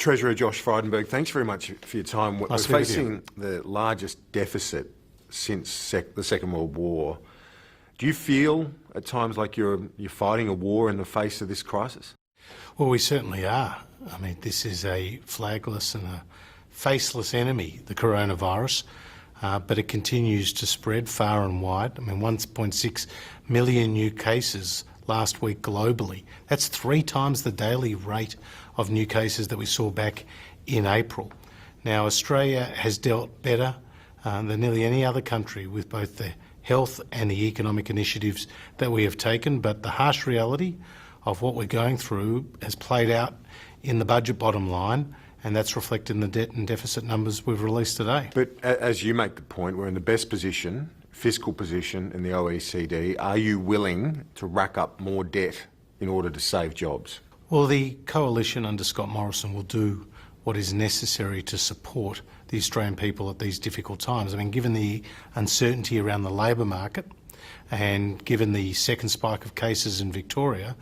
Treasurer Josh Frydenberg, thanks very much for your time. We're facing the largest deficit since the Second World War. Do you feel at times like you're fighting a war in the face of this crisis? Well, we certainly are. I mean, this is a flagless and a faceless enemy, the coronavirus, but it continues to spread far and wide. I mean, 1.6 million new cases last week globally. That's 3 times the daily rate of new cases that we saw back in April. Now, Australia has dealt better than nearly any other country with both the health and the economic initiatives that we have taken, but the harsh reality of what we're going through has played out in the budget bottom line, and that's reflected in the debt and deficit numbers we've released today. But as you make the point, we're in the best position, fiscal position in the OECD. Are you willing to rack up more debt in order to save jobs? Well, the coalition under Scott Morrison will do what is necessary to support the Australian people at these difficult times. I mean, given the uncertainty around the labour market and given the second spike of cases in Victoria,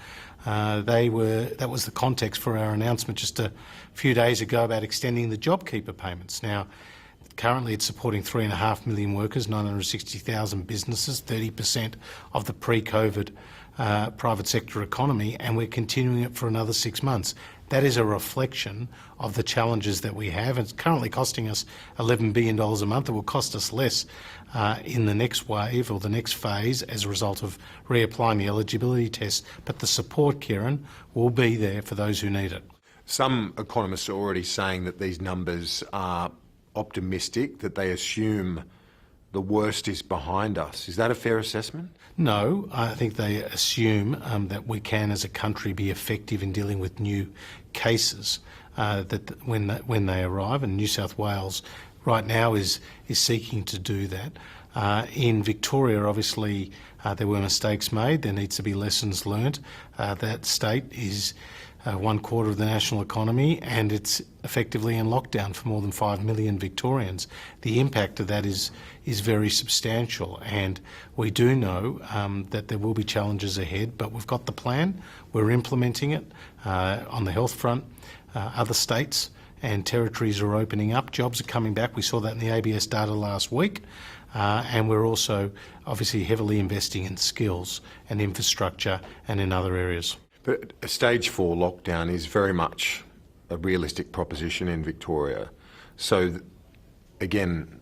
that was the context for our announcement just a few days ago about extending the JobKeeper payments. Now, currently it's supporting 3.5 million workers, 960,000 businesses, 30% of the pre-COVID private sector economy, and we're continuing it for another 6 months. That is a reflection of the challenges that we have. It's currently costing us $11 billion a month. It will cost us less in the next wave or the next phase as a result of reapplying the eligibility test. But the support, Kieran, will be there for those who need it. Some economists are already saying that these numbers are optimistic, that they assume the worst is behind us. Is that a fair assessment? No, I think they assume that we can as a country be effective in dealing with new cases that when they arrive, and New South Wales right now is seeking to do that. In Victoria, obviously, there were mistakes made. There needs to be lessons learnt. That state is 1/4 of the national economy, and it's effectively in lockdown for more than 5 million Victorians. The impact of that is very substantial, and we do know that there will be challenges ahead, but we've got the plan. We're implementing it on the health front. Other states and territories are opening up. Jobs are coming back. We saw that in the ABS data last week. And we're also obviously heavily investing in skills and infrastructure and in other areas. But a stage 4 lockdown is very much a realistic proposition in Victoria. So, again,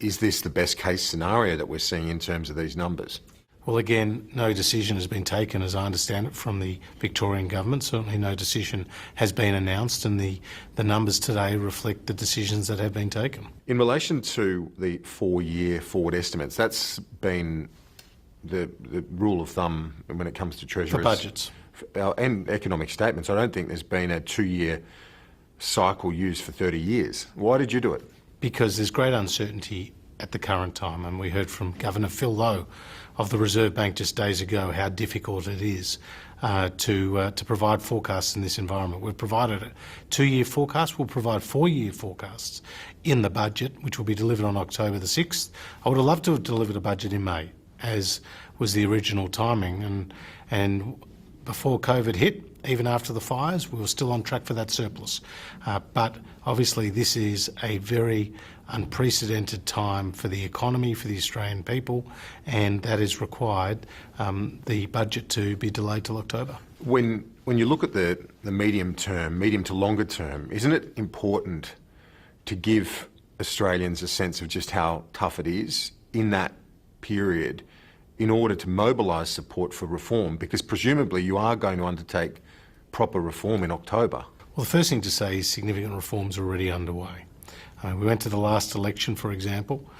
is this the best case scenario that we're seeing in terms of these numbers? Well, again, no decision has been taken, as I understand it, from the Victorian government. Certainly no decision has been announced, and the numbers today reflect the decisions that have been taken. In relation to the 4-year forward estimates, that's been the rule of thumb when it comes to Treasury. For budgets. And economic statements. I don't think there's been a 2-year cycle used for 30 years. Why did you do it? Because there's great uncertainty at the current time, and we heard from Governor Phil Lowe of the Reserve Bank just days ago how difficult it is to provide forecasts in this environment. We've provided a 2-year forecast. We'll provide 4-year forecasts in the budget, which will be delivered on October the 6th. I would have loved to have delivered a budget in May, as was the original timing, and before COVID hit, even after the fires, we were still on track for that surplus. But obviously this is a very unprecedented time for the economy, for the Australian people, and that has required the budget to be delayed till October. When you look at the medium to longer term, isn't it important to give Australians a sense of just how tough it is in that period in order to mobilise support for reform? Because presumably you are going to undertake proper reform in October. Well, the first thing to say is significant reforms are already underway. We went to the last election, for example,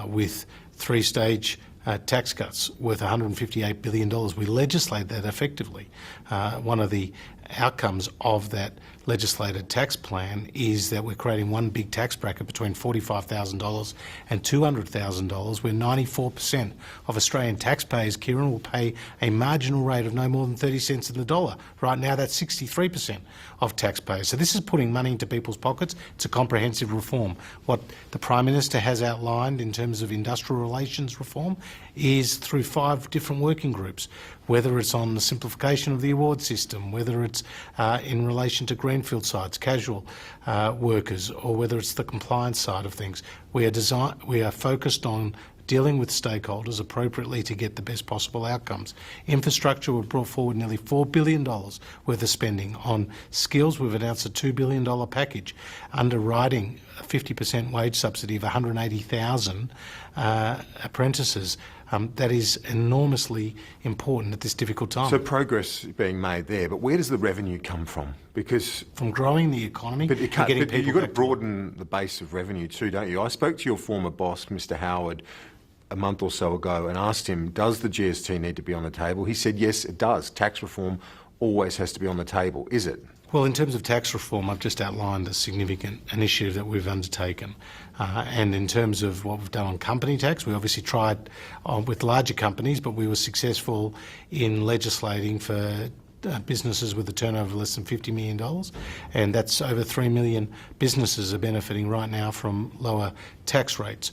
with 3-stage tax cuts worth $158 billion. We legislated that effectively. One of the outcomes of that legislated tax plan is that we're creating one big tax bracket between $45,000 and $200,000, where 94% of Australian taxpayers, Kieran, will pay a marginal rate of no more than 30 cents in the dollar. Right now, that's 63% of taxpayers. So this is putting money into people's pockets. It's a comprehensive reform. What the Prime Minister has outlined in terms of industrial relations reform is through 5 different working groups, whether it's on the simplification of the award system, whether it's in relation to green greenfield sites, casual workers, or whether it's the compliance side of things. We are focused on dealing with stakeholders appropriately to get the best possible outcomes. Infrastructure, we've brought forward nearly $4 billion worth of spending. On skills, we've announced a $2 billion package. Underwriting, a 50% wage subsidy of 180,000 apprentices. That is enormously important at this difficult time. So progress is being made there, but where does the revenue come from? Because from growing the economy, but you've got to broaden the base of revenue too, don't you? I spoke to your former boss, Mr. Howard, a month or so ago and asked him, does the GST need to be on the table? He said, yes, it does. Tax reform always has to be on the table. Is it? Well, in terms of tax reform, I've just outlined a significant initiative that we've undertaken. And in terms of what we've done on company tax, we obviously tried with larger companies, but we were successful in legislating for businesses with a turnover of less than $50 million, and that's over 3 million businesses are benefiting right now from lower tax rates.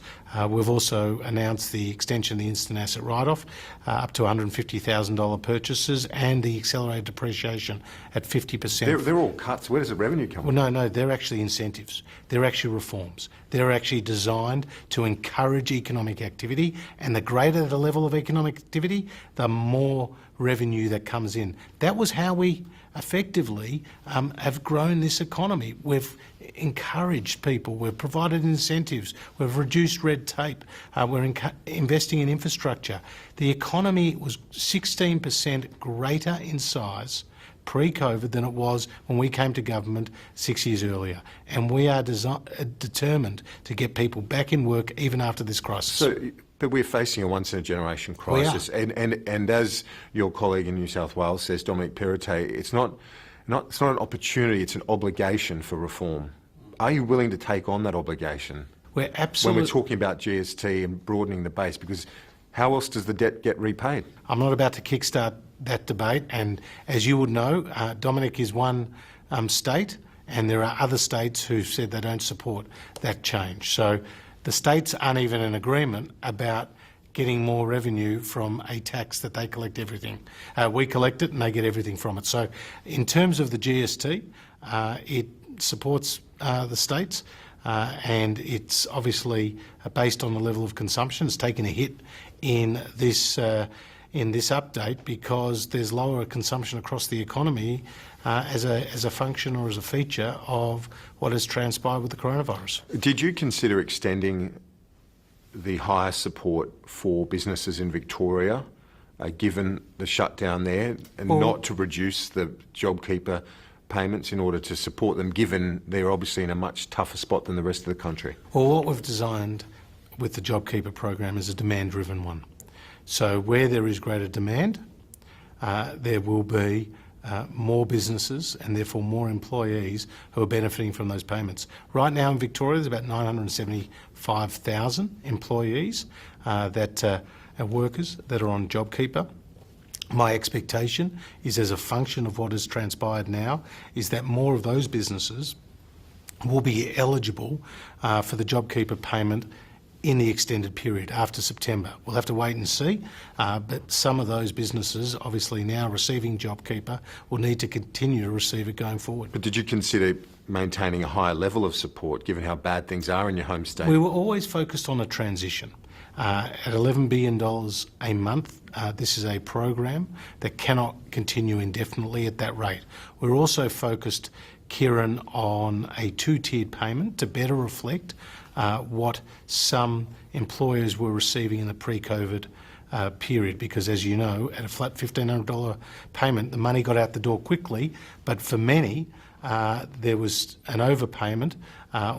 We've also announced the extension of the instant asset write-off up to $150,000 purchases and the accelerated depreciation at 50%. They're all cuts. Where does the revenue come from? Well, no, they're actually incentives. They're actually reforms. They're actually designed to encourage economic activity, and the greater the level of economic activity, the more revenue that comes in. That was how we effectively have grown this economy. We've encouraged people, we've provided incentives, we've reduced red tape, we're investing in infrastructure. The economy was 16% greater in size pre-COVID than it was when we came to government 6 years earlier. And we are determined to get people back in work even after this crisis. But we're facing a once-in-a-generation crisis, and as your colleague in New South Wales says, Dominic Perrottet, it's not an opportunity, it's an obligation for reform. Are you willing to take on that obligation? We're absolutely. When we're talking about GST and broadening the base, because how else does the debt get repaid? I'm not about to kickstart that debate, and as you would know, Dominic is one state, and there are other states who said they don't support that change. So the states aren't even in agreement about getting more revenue from a tax that they collect everything. We collect it and they get everything from it. So in terms of the GST, it supports the states and it's obviously based on the level of consumption. It's taken a hit in this update because there's lower consumption across the economy as a function or as a feature of what has transpired with the coronavirus. Did you consider extending the higher support for businesses in Victoria, given the shutdown there, and not to reduce the JobKeeper payments in order to support them, given they're obviously in a much tougher spot than the rest of the country? Well, what we've designed with the JobKeeper program is a demand-driven one. So where there is greater demand, there will be more businesses and therefore more employees who are benefiting from those payments. Right now in Victoria there's about 975,000 employees that are workers that are on JobKeeper. My expectation is, as a function of what has transpired now, is that more of those businesses will be eligible for the JobKeeper payment in the extended period after September. We'll have to wait and see, but some of those businesses, obviously now receiving JobKeeper, will need to continue to receive it going forward. But did you consider maintaining a higher level of support, given how bad things are in your home state? We were always focused on a transition. At $11 billion a month, this is a program that cannot continue indefinitely at that rate. We're also focused, Kieran, on a two-tiered payment to better reflect what some employers were receiving in the pre-COVID period, because as you know, at a flat $1,500 payment, the money got out the door quickly, but for many, there was an overpayment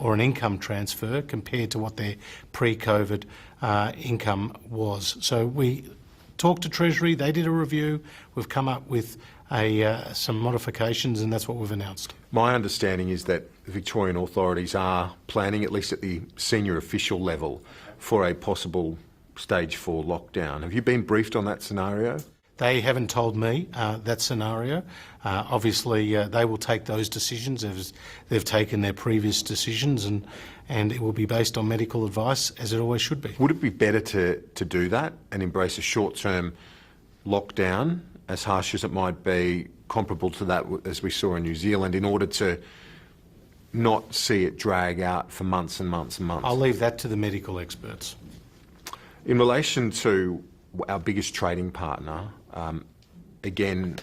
or an income transfer compared to what their pre-COVID income was. So we talked to Treasury, they did a review, we've come up with some modifications, and that's what we've announced. My understanding is that the Victorian authorities are planning, at least at the senior official level, for a possible stage 4 lockdown. Have you been briefed on that scenario? They haven't told me that scenario. Obviously, they will take those decisions as they've taken their previous decisions, and it will be based on medical advice, as it always should be. Would it be better to do that and embrace a short-term lockdown, as harsh as it might be, comparable to that as we saw in New Zealand in order to not see it drag out for months and months and months? I'll leave that to the medical experts. In relation to our biggest trading partner, again,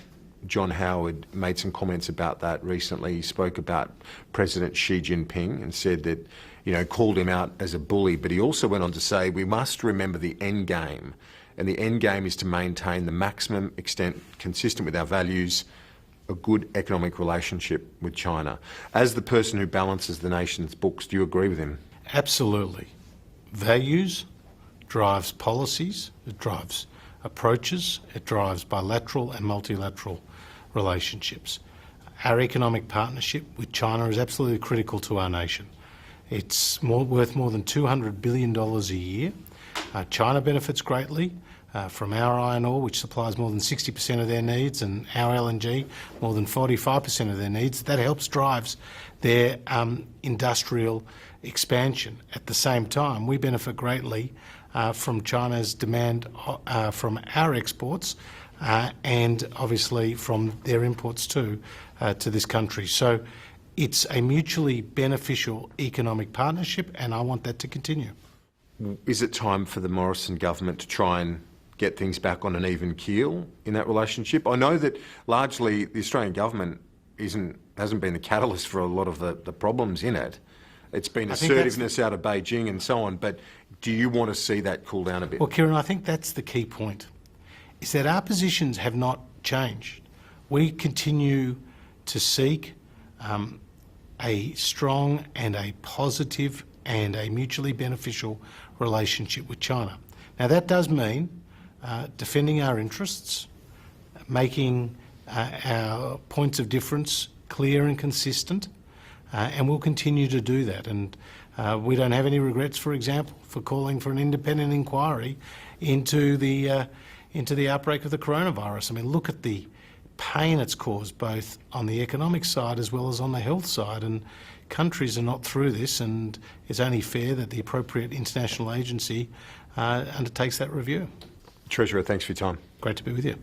John Howard made some comments about that recently. He spoke about President Xi Jinping and said that, called him out as a bully, but he also went on to say we must remember the end game, and the end game is to maintain the maximum extent consistent with our values, a good economic relationship with China. As the person who balances the nation's books, do you agree with him? Absolutely. Values drives policies, it drives approaches, it drives bilateral and multilateral relationships. Our economic partnership with China is absolutely critical to our nation. It's worth more than $200 billion a year. China benefits greatly from our iron ore, which supplies more than 60% of their needs, and our LNG, more than 45% of their needs. That helps drives their industrial expansion. At the same time, we benefit greatly from China's demand from our exports and obviously from their imports too to this country. So it's a mutually beneficial economic partnership, and I want that to continue. Is it time for the Morrison government to try and get things back on an even keel in that relationship? I know that largely the Australian government hasn't been the catalyst for a lot of the problems in it. It's been assertiveness out of Beijing and so on, but do you want to see that cool down a bit? Well, Kieran, I think that's the key point, is that our positions have not changed. We continue to seek a strong and a positive and a mutually beneficial relationship with China. Now, that does mean defending our interests, making our points of difference clear and consistent, and we'll continue to do that. And we don't have any regrets, for example, for calling for an independent inquiry into the outbreak of the coronavirus. I mean, look at the pain it's caused both on the economic side as well as on the health side, and countries are not through this, and it's only fair that the appropriate international agency undertakes that review. Treasurer, thanks for your time. Great to be with you.